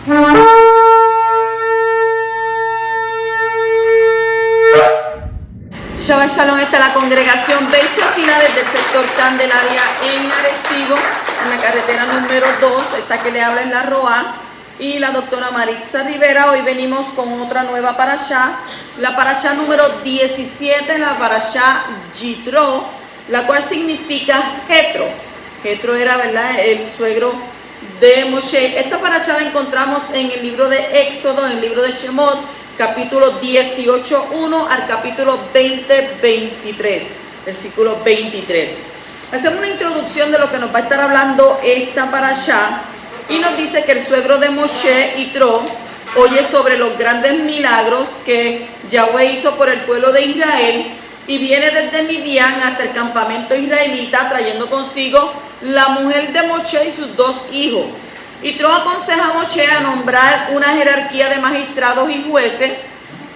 Shabbat Shalom, está la congregación Beit Shafina desde el sector Candelaria en Arecibo, en la carretera número 2, esta que le habla en la Roa, y la doctora Maritza Rivera. Hoy venimos con otra nueva parashá, la parashá número 17, la parashá Yitro, la cual significa Jetro. Jetro era, ¿verdad?, el suegro de Moshe. Esta parashá la encontramos en el libro de Éxodo, en el libro de Shemot, capítulo 18:1 al capítulo 20:23, versículo 23. Hacemos una introducción de lo que nos va a estar hablando esta parashá y nos dice que el suegro de Moshe, Yitro, oye sobre los grandes milagros que Yahweh hizo por el pueblo de Israel y viene desde Midian hasta el campamento israelita trayendo consigo la mujer de Moshe y sus 2 hijos. Yitro aconseja a Moshe a nombrar una jerarquía de magistrados y jueces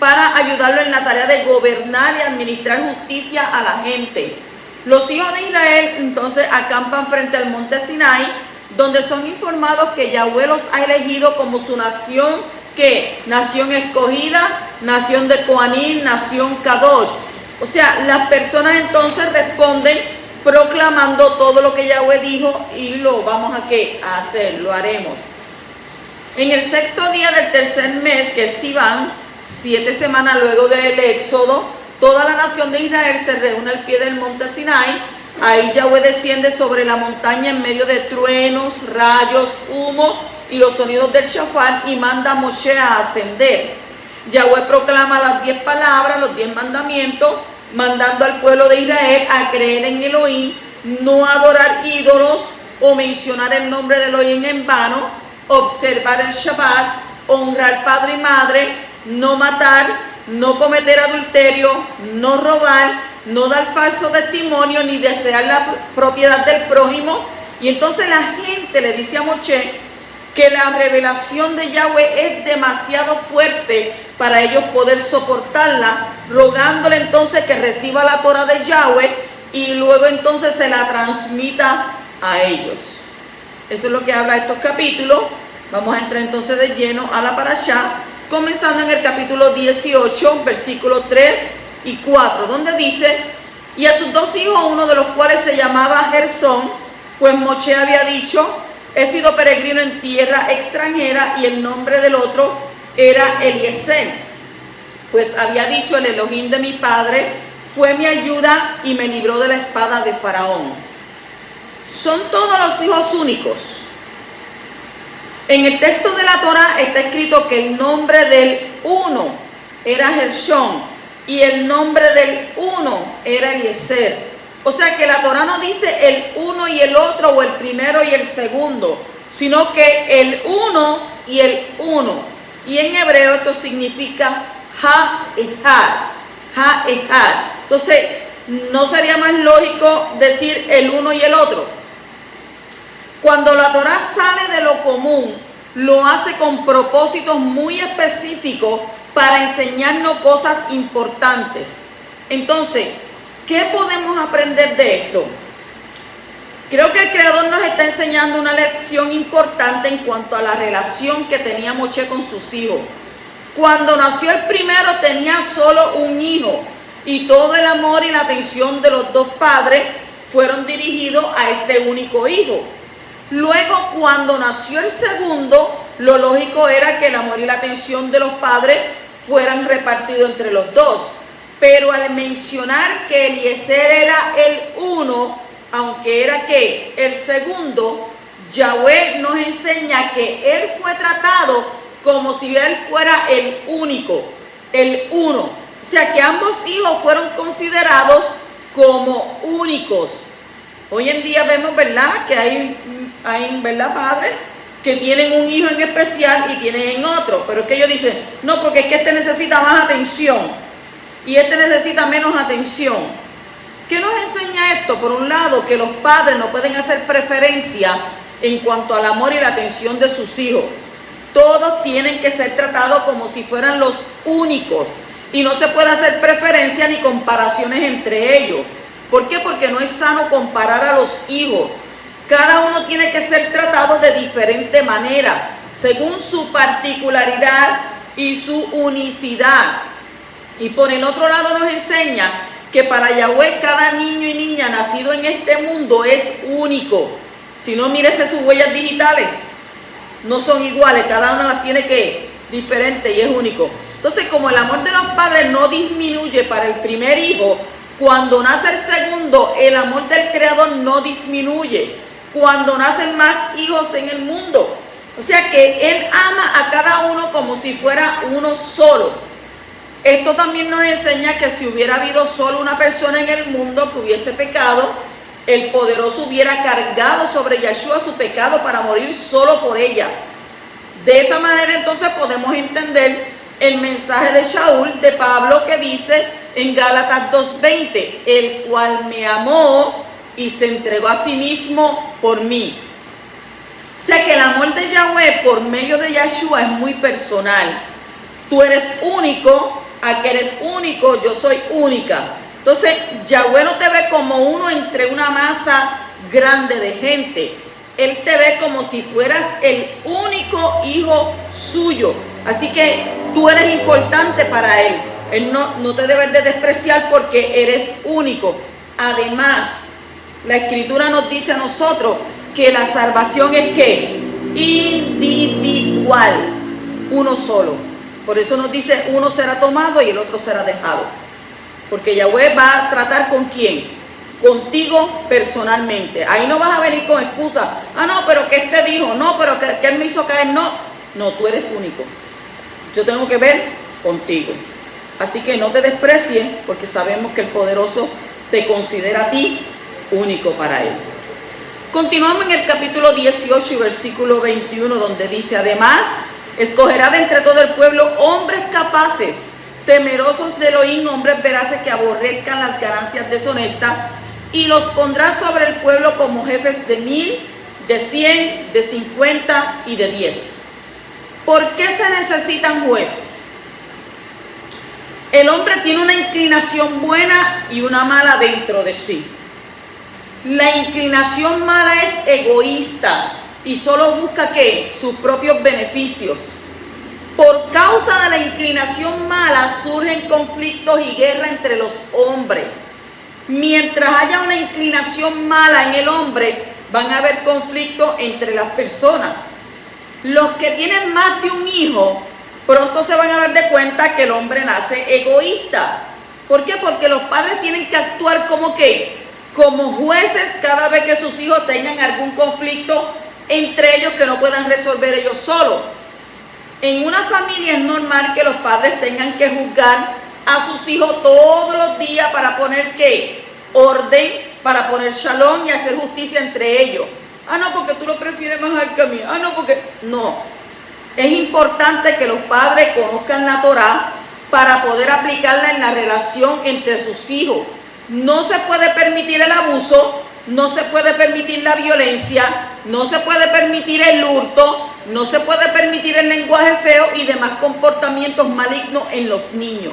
para ayudarlo en la tarea de gobernar y administrar justicia a la gente. Los hijos de Israel entonces acampan frente al monte Sinai, donde son informados que Yahweh los ha elegido como su nación, que nación escogida, nación de Coanim, nación Kadosh. O sea, las personas entonces responden proclamando todo lo que Yahweh dijo y lo vamos a hacer, lo haremos. En el 6º día del tercer mes, que es Sivan, 7 semanas luego del Éxodo, toda la nación de Israel se reúne al pie del monte Sinai. Ahí Yahweh desciende sobre la montaña en medio de truenos, rayos, humo y los sonidos del shofar y manda a Moshe a ascender. Yahweh proclama las 10 palabras, los 10 mandamientos, mandando al pueblo de Israel a creer en Elohim, no adorar ídolos o mencionar el nombre de Elohim en vano, observar el Shabbat, honrar padre y madre, no matar, no cometer adulterio, no robar, no dar falso testimonio ni desear la propiedad del prójimo. Y entonces la gente le dice a Moshe que la revelación de Yahweh es demasiado fuerte para ellos poder soportarla, rogándole entonces que reciba la Torah de Yahweh y luego entonces se la transmita a ellos. Eso es lo que habla estos capítulos. Vamos a entrar entonces de lleno a la parashá, comenzando en el capítulo 18, versículos 3 y 4, donde dice: y a sus 2 hijos, uno de los cuales se llamaba Gersón, pues Moshe había dicho: he sido peregrino en tierra extranjera, y el nombre del otro era Eliezer, pues había dicho: el Elohim de mi padre fue mi ayuda y me libró de la espada de Faraón. Son todos los hijos únicos. En el texto de la Torah está escrito que el nombre del uno era Gershón y el nombre del uno era Eliezer. O sea que la Torah no dice el uno y el otro, o el primero y el segundo, sino que el uno y el uno. Y en hebreo esto significa ha-ehad, ha-ehad. Entonces, ¿no sería más lógico decir el uno y el otro? Cuando la Torah sale de lo común, lo hace con propósitos muy específicos para enseñarnos cosas importantes. Entonces, ¿qué podemos aprender de esto? Creo que el Creador nos está enseñando una lección importante en cuanto a la relación que tenía Moshe con sus hijos. Cuando nació el primero tenía solo un hijo y todo el amor y la atención de los 2 padres fueron dirigidos a este único hijo. Luego, cuando nació el segundo, lo lógico era que el amor y la atención de los padres fueran repartidos entre los 2. Pero al mencionar que Eliezer era el uno, aunque era que el segundo, Yahweh nos enseña que él fue tratado como si él fuera el único, el uno. O sea que ambos hijos fueron considerados como únicos. Hoy en día vemos, ¿verdad?, que hay ¿verdad?, padres que tienen un hijo en especial y tienen en otro. Pero es que ellos dicen: no, porque es que este necesita más atención y este necesita menos atención. ¿Qué nos enseña esto? Por un lado, que los padres no pueden hacer preferencia en cuanto al amor y la atención de sus hijos. Todos tienen que ser tratados como si fueran los únicos y no se puede hacer preferencia ni comparaciones entre ellos. ¿Por qué? Porque no es sano comparar a los hijos. Cada uno tiene que ser tratado de diferente manera. según su particularidad y su unicidad. Y por el otro lado nos enseña que para Yahweh cada niño y niña nacido en este mundo es único. Si no, mírese sus huellas digitales, no son iguales, cada una las tiene que diferente y es único. Entonces, como el amor de los padres no disminuye para el primer hijo, cuando nace el segundo, el amor del Creador no disminuye cuando nacen más hijos en el mundo. O sea que Él ama a cada uno como si fuera uno solo. Esto también nos enseña que si hubiera habido solo una persona en el mundo que hubiese pecado, el poderoso hubiera cargado sobre Yeshua su pecado para morir solo por ella. De esa manera entonces podemos entender el mensaje de Shaul, de Pablo, que dice en Gálatas 2:20, el cual me amó y se entregó a sí mismo por mí. O sea que el amor de Yahweh por medio de Yeshua es muy personal. Tú eres único, aquel eres único, yo soy única. Entonces Yahweh no te ve como uno entre una masa grande de gente. Él te ve como si fueras el único hijo suyo. Así que tú eres importante para Él. Él no te debe de despreciar porque eres único. Además, la Escritura nos dice a nosotros que la salvación es ¿qué? Individual, uno solo. Por eso nos dice uno será tomado y el otro será dejado. Porque Yahweh va a tratar con ¿quién? Contigo personalmente. Ahí no vas a venir con excusas. Ah, no, pero que este dijo, no, pero que él me hizo caer, no. No, tú eres único. Yo tengo que ver contigo. Así que no te desprecies porque sabemos que el poderoso te considera a ti único para Él. Continuamos en el capítulo 18 y versículo 21, donde dice: además, escogerá de entre todo el pueblo hombres capaces, temerosos de Elohim, hombres veraces que aborrezcan las ganancias deshonestas, y los pondrá sobre el pueblo como jefes de 1000, de 100, de 50 y de 10. ¿Por qué se necesitan jueces? El hombre tiene una inclinación buena y una mala dentro de sí. La inclinación mala es egoísta y solo busca ¿qué? Sus propios beneficios. Por causa de la inclinación mala surgen conflictos y guerra entre los hombres. Mientras haya una inclinación mala en el hombre, van a haber conflictos entre las personas. Los que tienen más de un hijo, pronto se van a dar de cuenta que el hombre nace egoísta. ¿Por qué? Porque los padres tienen que actuar como ¿qué? Como jueces cada vez que sus hijos tengan algún conflicto entre ellos que no puedan resolver ellos solos. En una familia es normal que los padres tengan que juzgar a sus hijos todos los días para poner ¿qué? Orden, para poner shalom y hacer justicia entre ellos. Ah, no, porque tú lo prefieres más que a mí. Ah, no, porque... No. Es importante que los padres conozcan la Torá para poder aplicarla en la relación entre sus hijos. No se puede permitir el abuso, no se puede permitir la violencia, no se puede permitir el hurto, no se puede permitir el lenguaje feo y demás comportamientos malignos en los niños.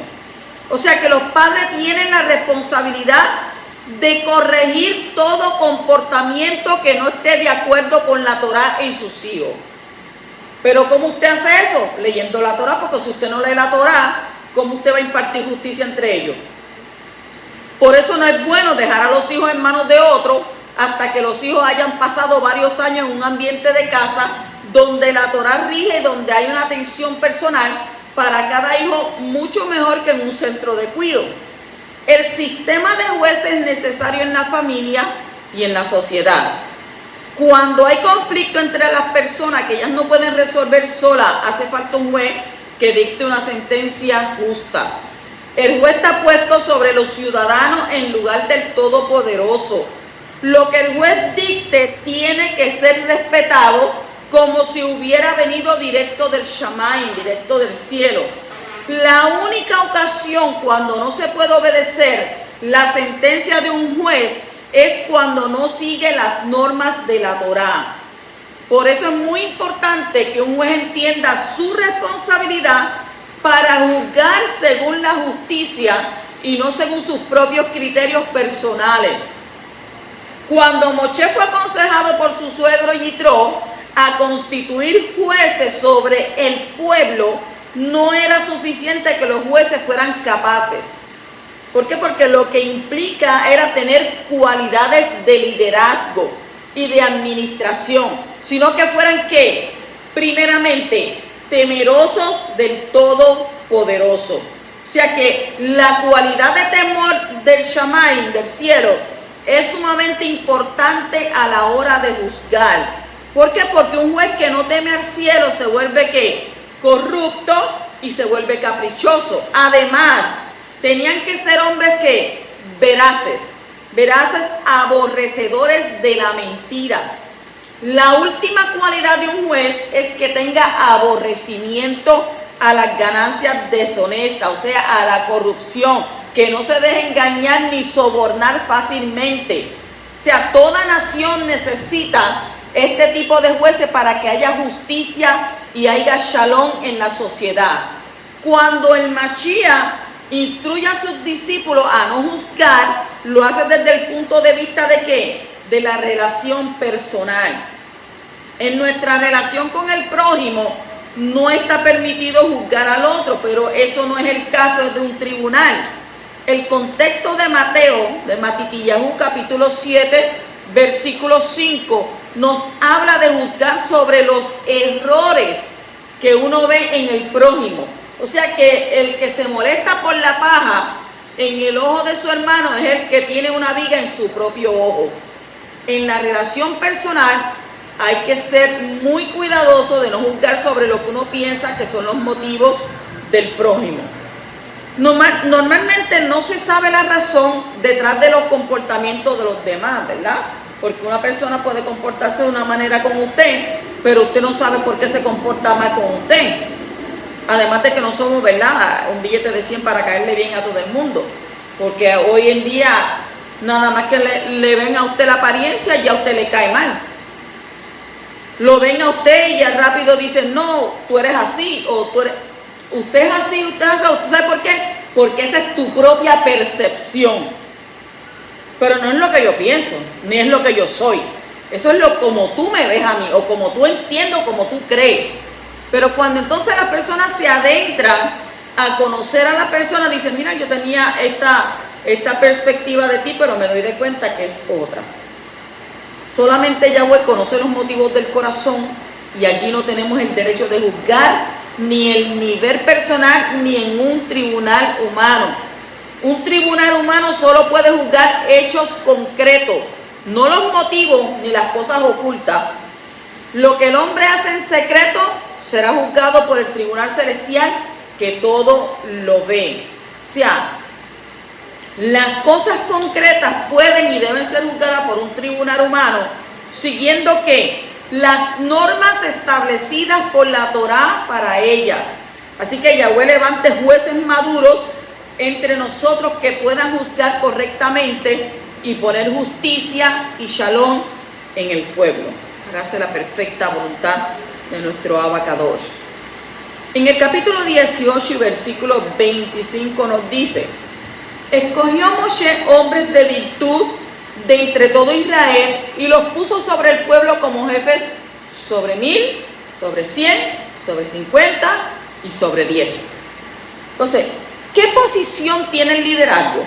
O sea que los padres tienen la responsabilidad de corregir todo comportamiento que no esté de acuerdo con la Torá en sus hijos. Pero ¿cómo usted hace eso? Leyendo la Torá, porque si usted no lee la Torá, ¿cómo usted va a impartir justicia entre ellos? Por eso no es bueno dejar a los hijos en manos de otros hasta que los hijos hayan pasado varios años en un ambiente de casa donde la Torá rige, donde hay una atención personal para cada hijo mucho mejor que en un centro de cuidado. El sistema de jueces es necesario en la familia y en la sociedad. Cuando hay conflicto entre las personas que ellas no pueden resolver solas, hace falta un juez que dicte una sentencia justa. El juez está puesto sobre los ciudadanos en lugar del Todopoderoso. Lo que el juez dicte tiene que ser respetado como si hubiera venido directo del Shammai, directo del cielo. La única ocasión cuando no se puede obedecer la sentencia de un juez es cuando no sigue las normas de la Torá. Por eso es muy importante que un juez entienda su responsabilidad para juzgar según la justicia y no según sus propios criterios personales. Cuando Moshe fue aconsejado por su suegro Yitro, a constituir jueces sobre el pueblo, no era suficiente que los jueces fueran capaces. ¿Por qué? Porque lo que implica era tener cualidades de liderazgo y de administración, sino que fueran, ¿qué? Primeramente, temerosos del Todopoderoso. O sea que la cualidad de temor del Shammai, del cielo, es sumamente importante a la hora de juzgar. ¿Por qué? Porque un juez que no teme al cielo se vuelve, ¿qué? Corrupto y se vuelve caprichoso. Además, tenían que ser hombres que veraces, aborrecedores de la mentira. La última cualidad de un juez es que tenga aborrecimiento a las ganancias deshonestas, o sea, a la corrupción, que no se deje engañar ni sobornar fácilmente. O sea, toda nación necesita este tipo de jueces para que haya justicia y haya shalom en la sociedad. Cuando el Mashiach instruye a sus discípulos a no juzgar, lo hace desde el punto de vista de ¿qué? De la relación personal. En nuestra relación con el prójimo no está permitido juzgar al otro, pero eso no es el caso de un tribunal. El contexto de Mateo, de Matitiyahu, capítulo 7, versículo 5, nos habla de juzgar sobre los errores que uno ve en el prójimo. O sea que el que se molesta por la paja en el ojo de su hermano es el que tiene una viga en su propio ojo. En la relación personal hay que ser muy cuidadoso de no juzgar sobre lo que uno piensa que son los motivos del prójimo. Normalmente no se sabe la razón detrás de los comportamientos de los demás, ¿verdad? Porque una persona puede comportarse de una manera con usted, pero usted no sabe por qué se comporta mal con usted. Además de que no somos, ¿verdad?, un billete de 100 para caerle bien a todo el mundo. Porque hoy en día, nada más que le ven a usted la apariencia, ya a usted le cae mal. Lo ven a usted y ya rápido dicen, no, tú eres así, o usted es así, usted es así. ¿Usted sabe por qué? Porque esa es tu propia percepción. Pero no es lo que yo pienso, ni es lo que yo soy. Eso es como tú me ves a mí, o como tú entiendes, como tú crees. Pero cuando entonces las personas se adentran a conocer a la persona, dicen, mira, yo tenía esta perspectiva de ti, pero me doy de cuenta que es otra. Solamente Yahweh conoce los motivos del corazón y allí no tenemos el derecho de juzgar ni el nivel personal ni en un tribunal humano. Un tribunal humano solo puede juzgar hechos concretos, no los motivos ni las cosas ocultas. Lo que el hombre hace en secreto será juzgado por el tribunal celestial que todo lo ve. O sea, las cosas concretas pueden y deben ser juzgadas por un tribunal humano, siguiendo ¿qué? Las normas establecidas por la Torá para ellas. Así que Yahweh levante jueces maduros entre nosotros que puedan juzgar correctamente y poner justicia y shalom en el pueblo. Hágase la perfecta voluntad de nuestro Abacadosh. En el capítulo 18 y versículo 25 nos dice: escogió Moshe hombres de virtud de entre todo Israel y los puso sobre el pueblo como jefes sobre 1000, sobre 100, sobre 50 y sobre 10. Entonces, ¿qué posición tiene el liderazgo?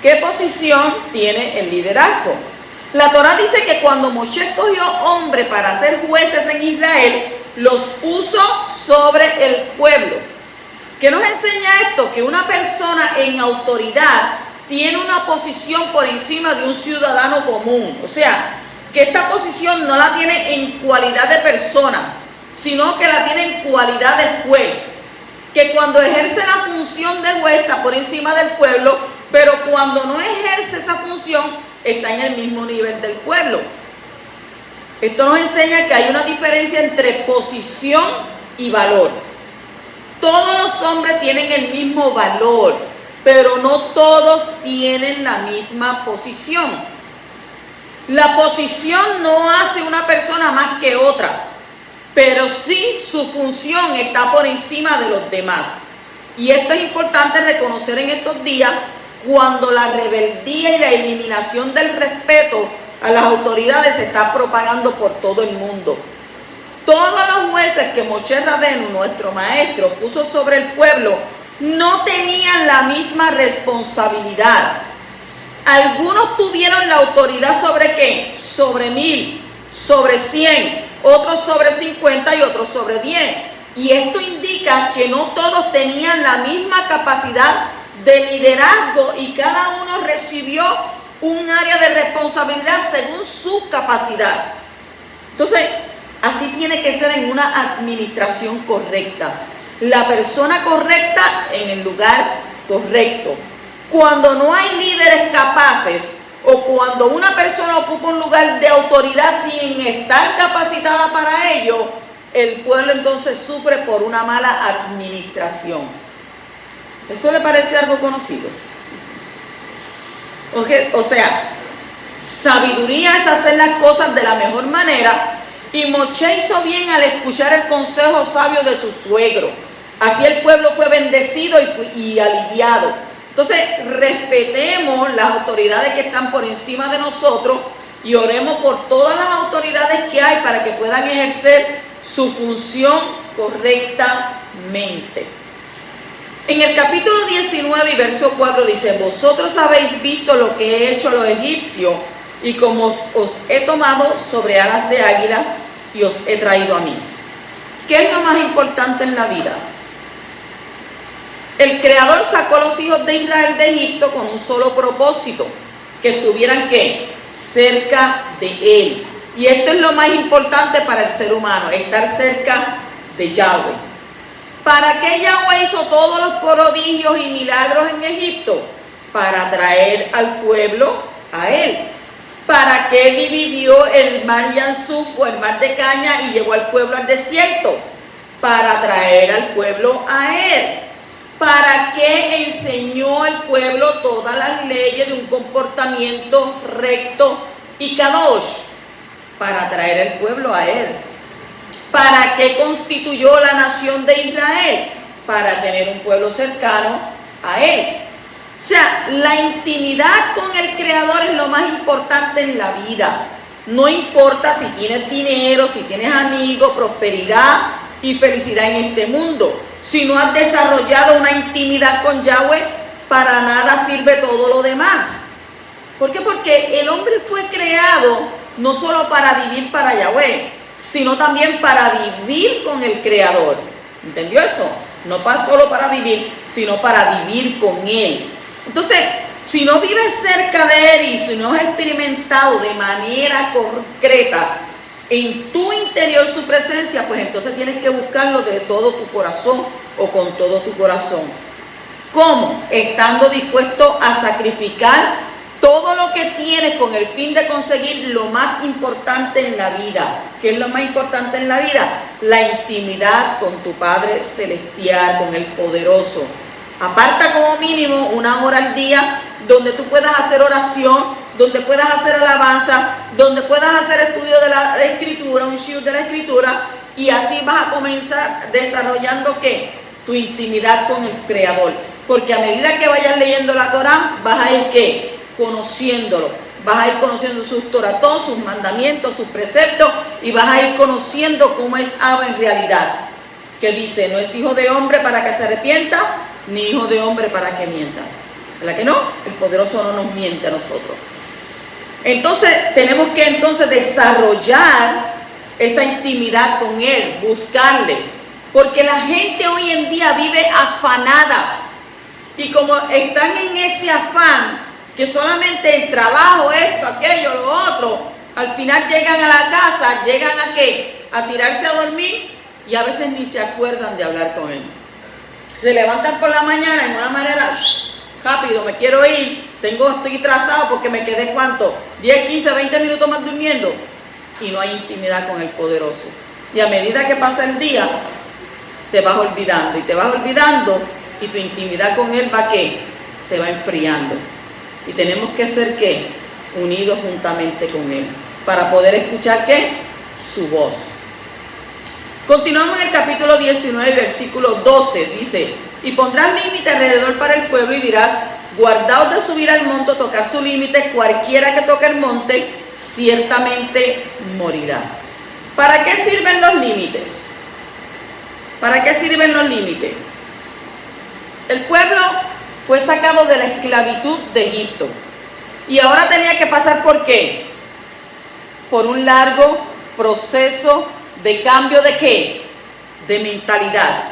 ¿Qué posición tiene el liderazgo? La Torá dice que cuando Moshe escogió hombres para ser jueces en Israel, los puso sobre el pueblo. ¿Qué nos enseña esto? Que una persona en autoridad tiene una posición por encima de un ciudadano común. O sea, que esta posición no la tiene en cualidad de persona, sino que la tiene en cualidad de juez. Que cuando ejerce la función de juez está por encima del pueblo, pero cuando no ejerce esa función está en el mismo nivel del pueblo. Esto nos enseña que hay una diferencia entre posición y valor. Todos los hombres tienen el mismo valor, pero no todos tienen la misma posición. La posición no hace una persona más que otra, pero sí su función está por encima de los demás. Y esto es importante reconocer en estos días, cuando la rebeldía y la eliminación del respeto a las autoridades se está propagando por todo el mundo. Todos los jueces que Moshe Rabenu, nuestro maestro, puso sobre el pueblo, no tenían la misma responsabilidad. Algunos tuvieron la autoridad sobre ¿qué? Sobre 1000, sobre 100, otros sobre 50 y otros sobre 10. Y esto indica que no todos tenían la misma capacidad de liderazgo y cada uno recibió un área de responsabilidad según su capacidad. Entonces, así tiene que ser en una administración correcta. La persona correcta en el lugar correcto. Cuando no hay líderes capaces o cuando una persona ocupa un lugar de autoridad sin estar capacitada para ello, el pueblo entonces sufre por una mala administración. ¿Eso le parece algo conocido? O sea, sabiduría es hacer las cosas de la mejor manera, y Moshe hizo bien al escuchar el consejo sabio de su suegro. Así el pueblo fue bendecido y aliviado. Entonces, respetemos las autoridades que están por encima de nosotros y oremos por todas las autoridades que hay para que puedan ejercer su función correctamente. En el capítulo 19 y verso 4 dice: vosotros habéis visto lo que he hecho a los egipcios y como os he tomado sobre alas de águila y os he traído a mí. ¿Qué es lo más importante en la vida? El Creador sacó a los hijos de Israel de Egipto con un solo propósito: que estuvieran ¿qué? Cerca de Él. Y esto es lo más importante para el ser humano, estar cerca de Yahweh. ¿Para qué Yahweh hizo todos los prodigios y milagros en Egipto? Para traer al pueblo a Él. ¿Para qué dividió el mar Yansuf o el mar de caña y llevó al pueblo al desierto? Para traer al pueblo a Él. ¿Para qué enseñó al pueblo todas las leyes de un comportamiento recto y kadosh? Para traer al pueblo a Él. ¿Para qué constituyó la nación de Israel? Para tener un pueblo cercano a Él. O sea, la intimidad con el Creador es lo más importante en la vida. No importa si tienes dinero, si tienes amigos, prosperidad y felicidad en este mundo. Si no has desarrollado una intimidad con Yahweh, para nada sirve todo lo demás. ¿Por qué? Porque el hombre fue creado no solo para vivir para Yahweh, sino también para vivir con el Creador. ¿Entendió eso? No solo para vivir, sino para vivir con Él. Entonces, si no vives cerca de Él y si no has experimentado de manera concreta en tu interior su presencia, pues entonces tienes que buscarlo de todo tu corazón o con todo tu corazón. ¿Cómo? Estando dispuesto a sacrificar todo lo que tienes con el fin de conseguir lo más importante en la vida. ¿Qué es lo más importante en la vida? La intimidad con tu Padre Celestial, con el Poderoso. Aparta como mínimo 1 hora al día donde tú puedas hacer oración, donde puedas hacer alabanza, donde puedas hacer estudio de la Escritura, un shiur de la Escritura, y así vas a comenzar desarrollando ¿qué? Tu intimidad con el Creador. Porque a medida que vayas leyendo la Torá, vas a ir ¿qué? Conociéndolo. Vas a ir conociendo sus toratos, sus mandamientos, sus preceptos, y vas a ir conociendo cómo es Abba en realidad. Que dice, no es hijo de hombre para que se arrepienta, ni hijo de hombre para que mienta. ¿Verdad que no? El Poderoso no nos miente a nosotros. Entonces, tenemos que desarrollar esa intimidad con Él, buscarle. Porque la gente hoy en día vive afanada. Y como están en ese afán, que solamente el trabajo, esto, aquello, lo otro, al final llegan a la casa, llegan a ¿qué? A tirarse a dormir y a veces ni se acuerdan de hablar con Él. Se levantan por la mañana y de una manera rápido, me quiero ir, estoy trazado porque me quedé ¿cuánto? 10, 15, 20 minutos más durmiendo, y no hay intimidad con el Poderoso. Y a medida que pasa el día, te vas olvidando, y te vas olvidando, y tu intimidad con Él va ¿qué? Se va enfriando. Y tenemos que ser ¿qué? Unidos juntamente con Él, para poder escuchar ¿qué? Su voz. Continuamos en el capítulo 19, versículo 12, dice: y pondrás límite alrededor para el pueblo y dirás, guardaos de subir al monte, tocar su límite, cualquiera que toque el monte ciertamente morirá. ¿Para qué sirven los límites? ¿Para qué sirven los límites? El pueblo fue sacado de la esclavitud de Egipto y ahora tenía que pasar ¿por qué? Por un largo proceso de cambio ¿de qué? De mentalidad.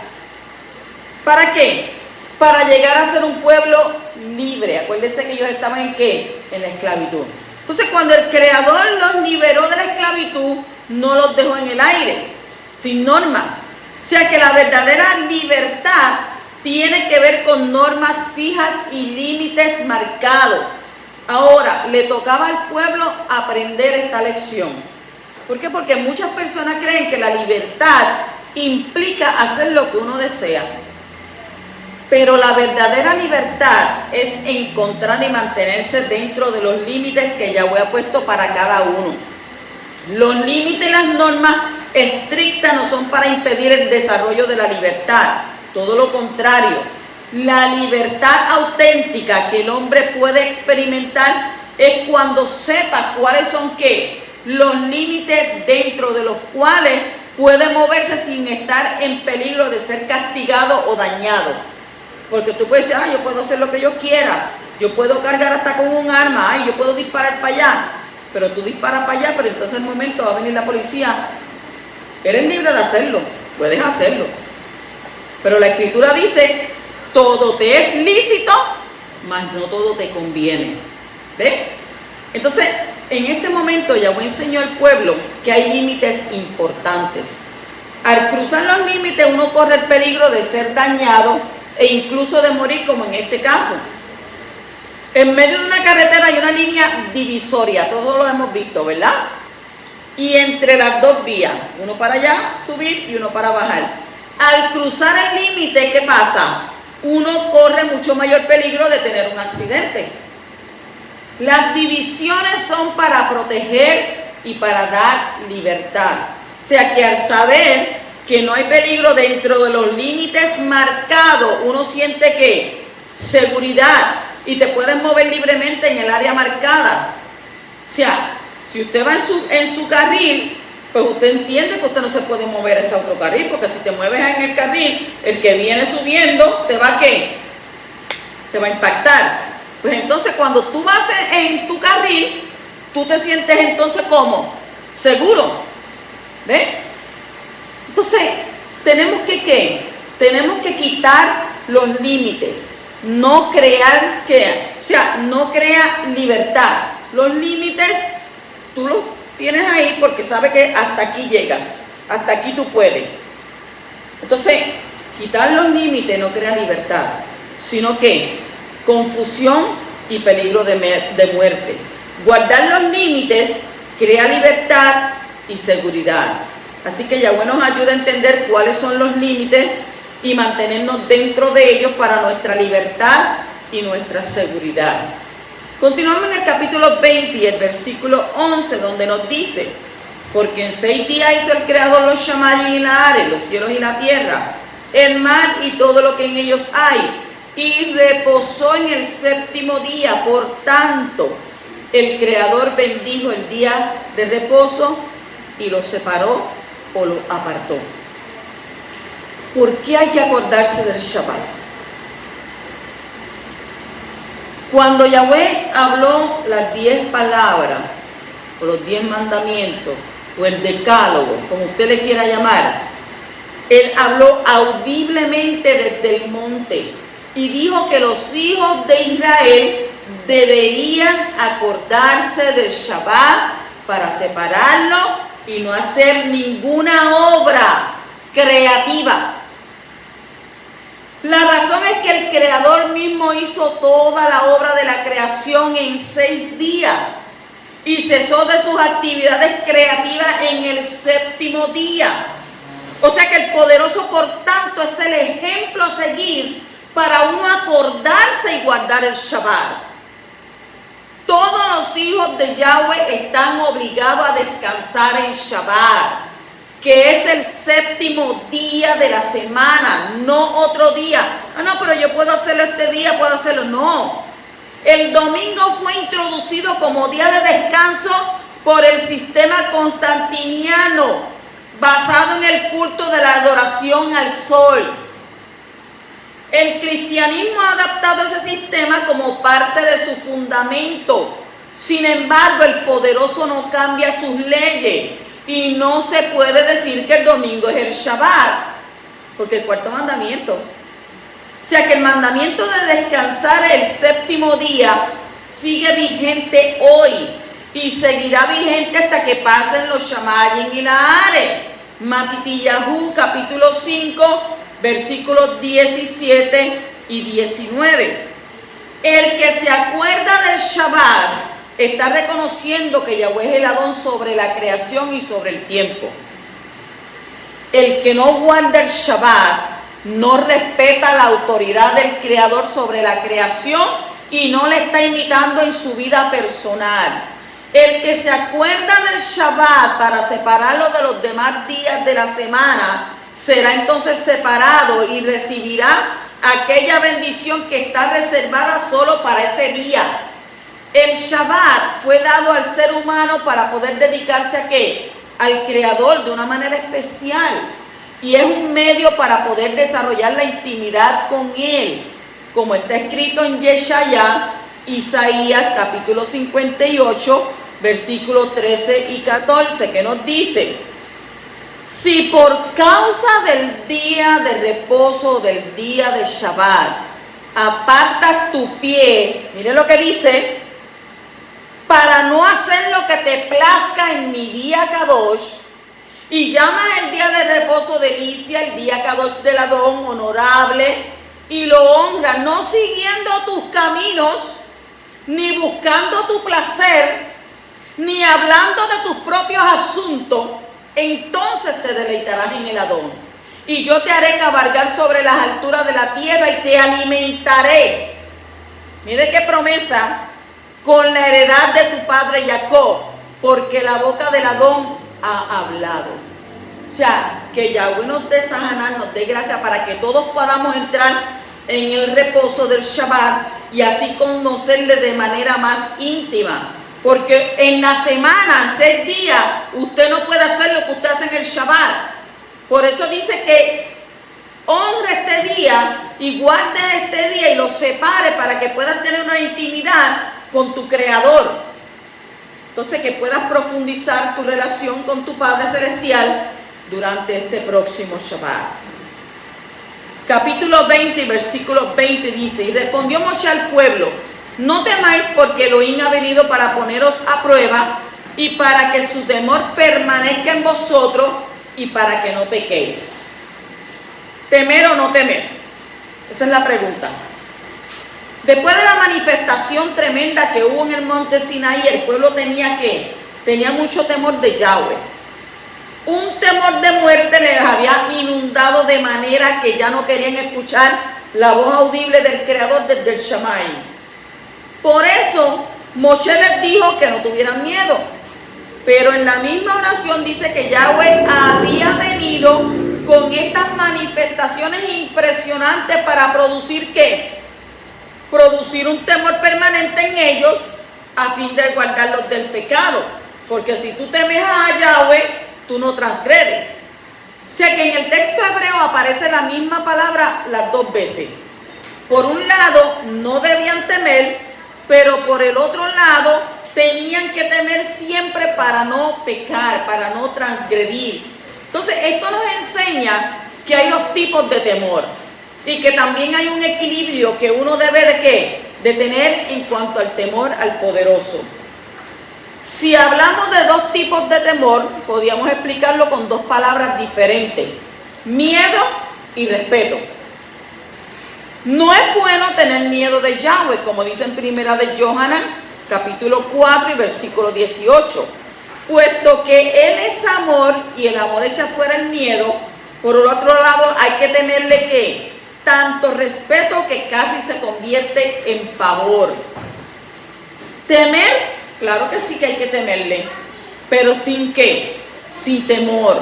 ¿Para qué? Para llegar a ser un pueblo libre. Acuérdense que ellos estaban ¿en qué? En la esclavitud. Entonces, cuando el Creador los liberó de la esclavitud, no los dejó en el aire, sin norma. O sea que la verdadera libertad tiene que ver con normas fijas y límites marcados. Ahora, le tocaba al pueblo aprender esta lección. ¿Por qué? Porque muchas personas creen que la libertad implica hacer lo que uno desea. Pero la verdadera libertad es encontrar y mantenerse dentro de los límites que Yahweh ha puesto para cada uno. Los límites y las normas estrictas no son para impedir el desarrollo de la libertad. Todo lo contrario. La libertad auténtica que el hombre puede experimentar es cuando sepa cuáles son ¿qué? Los límites dentro de los cuales puede moverse sin estar en peligro de ser castigado o dañado. Porque tú puedes decir, yo puedo hacer lo que yo quiera, yo puedo cargar hasta con un arma, yo puedo disparar para allá, pero tú disparas para allá, pero entonces en el momento va a venir la policía. Eres libre de hacerlo, puedes hacerlo. Pero la Escritura dice, todo te es lícito, mas no todo te conviene. ¿Ves? Entonces, en este momento Yahweh enseñó al pueblo que hay límites importantes. Al cruzar los límites uno corre el peligro de ser dañado e incluso de morir, como en este caso. En medio de una carretera hay una línea divisoria, todos lo hemos visto, ¿verdad? Y entre las dos vías, uno para allá subir y uno para bajar. Al cruzar el límite, ¿qué pasa? Uno corre mucho mayor peligro de tener un accidente. Las divisiones son para proteger y para dar libertad. O sea que al saber que no hay peligro dentro de los límites marcados, uno siente que seguridad y te puedes mover libremente en el área marcada. O sea, si usted va en su carril, pues usted entiende que usted no se puede mover ese otro carril, porque si te mueves en el carril, el que viene subiendo te va a ¿qué? Te va a impactar. Pues entonces cuando tú vas en tu carril, tú te sientes entonces ¿cómo? Seguro. ¿Ves? Entonces, tenemos que ¿qué? Tenemos que quitar los límites, no crear no crea libertad. Los límites tú los tienes ahí porque sabes que hasta aquí llegas, hasta aquí tú puedes. Entonces, quitar los límites no crea libertad, sino que confusión y peligro de muerte. Guardar los límites crea libertad y seguridad. Así que Yahweh nos ayuda a entender cuáles son los límites y mantenernos dentro de ellos para nuestra libertad y nuestra seguridad. Continuamos en el capítulo 20 y el versículo 11, donde nos dice: porque en 6 días hizo el Creador los Shamayim y la Ares, los cielos y la tierra, el mar y todo lo que en ellos hay, y reposó en el 7º día. Por tanto, el Creador bendijo el día de reposo y lo separó o lo apartó. ¿Por qué hay que acordarse del Shabbat? Cuando Yahweh habló las 10 palabras, o los 10 mandamientos, o el decálogo, como usted le quiera llamar, Él habló audiblemente desde el monte y dijo que los hijos de Israel deberían acordarse del Shabbat para separarlo y no hacer ninguna obra creativa. La razón es que el Creador mismo hizo toda la obra de la creación en 6 días y cesó de sus actividades creativas en el 7º día. O sea que el Poderoso, por tanto, es el ejemplo a seguir para uno acordarse y guardar el Shabbat. Todos los hijos de Yahweh están obligados a descansar en Shabbat, que es el 7º día de la semana, no otro día. No, pero yo puedo hacerlo este día, puedo hacerlo. No. El domingo fue introducido como día de descanso por el sistema constantiniano, basado en el culto de la adoración al sol. El cristianismo ha adaptado ese sistema como parte de su fundamento. Sin embargo, el poderoso no cambia sus leyes y no se puede decir que el domingo es el Shabbat, porque el cuarto mandamiento. O sea que el mandamiento de descansar el séptimo día sigue vigente hoy y seguirá vigente hasta que pasen los Shamayim y la Are. Matitiyahu capítulo 5, versículos 17 y 19. El que se acuerda del Shabbat está reconociendo que Yahweh es el Adón sobre la creación y sobre el tiempo. El que no guarda el Shabbat no respeta la autoridad del Creador sobre la creación y no le está imitando en su vida personal. El que se acuerda del Shabbat para separarlo de los demás días de la semana será entonces separado y recibirá aquella bendición que está reservada solo para ese día. El Shabbat fue dado al ser humano para poder dedicarse ¿a qué? Al Creador de una manera especial. Y es un medio para poder desarrollar la intimidad con Él. Como está escrito en Yeshaya, Isaías capítulo 58, versículos 13 y 14, que nos dice: si por causa del día de reposo, del día de Shabbat, apartas tu pie, mire lo que dice, para no hacer lo que te plazca en mi día Kadosh, y llamas el día de reposo delicia, el día Kadosh del Adón, honorable, y lo honras, no siguiendo tus caminos, ni buscando tu placer, ni hablando de tus propios asuntos, entonces te deleitarás en el Adón. Y yo te haré cabalgar sobre las alturas de la tierra y te alimentaré. Mire qué promesa, con la heredad de tu padre Jacob, porque la boca del Adón ha hablado. O sea, que Yahweh nos dé Sahaná, nos dé gracia para que todos podamos entrar en el reposo del Shabbat y así conocerle de manera más íntima. Porque en la semana, en 6 días, usted no puede hacer lo que usted hace en el Shabbat. Por eso dice que honre este día y guarde este día y lo separe para que puedas tener una intimidad con tu Creador. Entonces, que puedas profundizar tu relación con tu Padre Celestial durante este próximo Shabbat. Capítulo 20, versículo 20 dice: y respondió Moshe al pueblo: no temáis, porque Elohim ha venido para poneros a prueba y para que su temor permanezca en vosotros y para que no pequéis. ¿Temer o no temer? Esa es la pregunta. Después de la manifestación tremenda que hubo en el monte Sinaí, el pueblo tenía mucho temor de Yahweh. Un temor de muerte les había inundado de manera que ya no querían escuchar la voz audible del Creador desde el Shammai. Por eso Moshe les dijo que no tuvieran miedo. Pero en la misma oración dice que Yahweh había venido con estas manifestaciones impresionantes para producir ¿qué? Producir un temor permanente en ellos a fin de guardarlos del pecado. Porque si tú temes a Yahweh, tú no transgredes. O sea que en el texto hebreo aparece la misma palabra las 2 veces. Por un lado, no debían temer, pero por el otro lado, tenían que temer siempre para no pecar, para no transgredir. Entonces, esto nos enseña que hay 2 tipos de temor y que también hay un equilibrio que uno debe de ¿qué? De tener en cuanto al temor al poderoso. Si hablamos de 2 tipos de temor, podríamos explicarlo con 2 palabras diferentes: miedo y respeto. No es bueno tener miedo de Yahweh, como dice en primera de Yohanan, capítulo 4 y versículo 18. Puesto que Él es amor y el amor echa fuera el miedo, por el otro lado hay que tenerle ¿qué? Tanto respeto que casi se convierte en pavor. Temer, claro que sí que hay que temerle, pero ¿sin qué? Sin temor.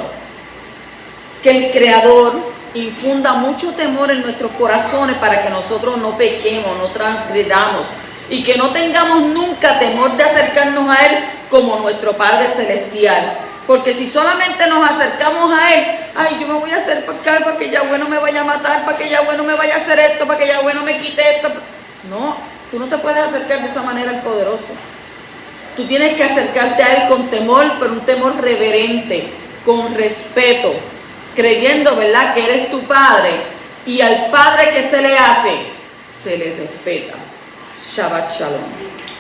Que el Creador infunda mucho temor en nuestros corazones para que nosotros no pequemos, no transgredamos y que no tengamos nunca temor de acercarnos a Él como nuestro Padre Celestial. Porque si solamente nos acercamos a Él, ay, yo me voy a acercar para que Yahweh no me vaya a matar, para que Yahweh no me vaya a hacer esto, para que Yahweh no me quite esto. No, tú no te puedes acercar de esa manera al poderoso. Tú tienes que acercarte a Él con temor, pero un temor reverente, con respeto, creyendo, ¿verdad?, que eres tu Padre, y al Padre que se le hace, se le respeta. Shabbat Shalom.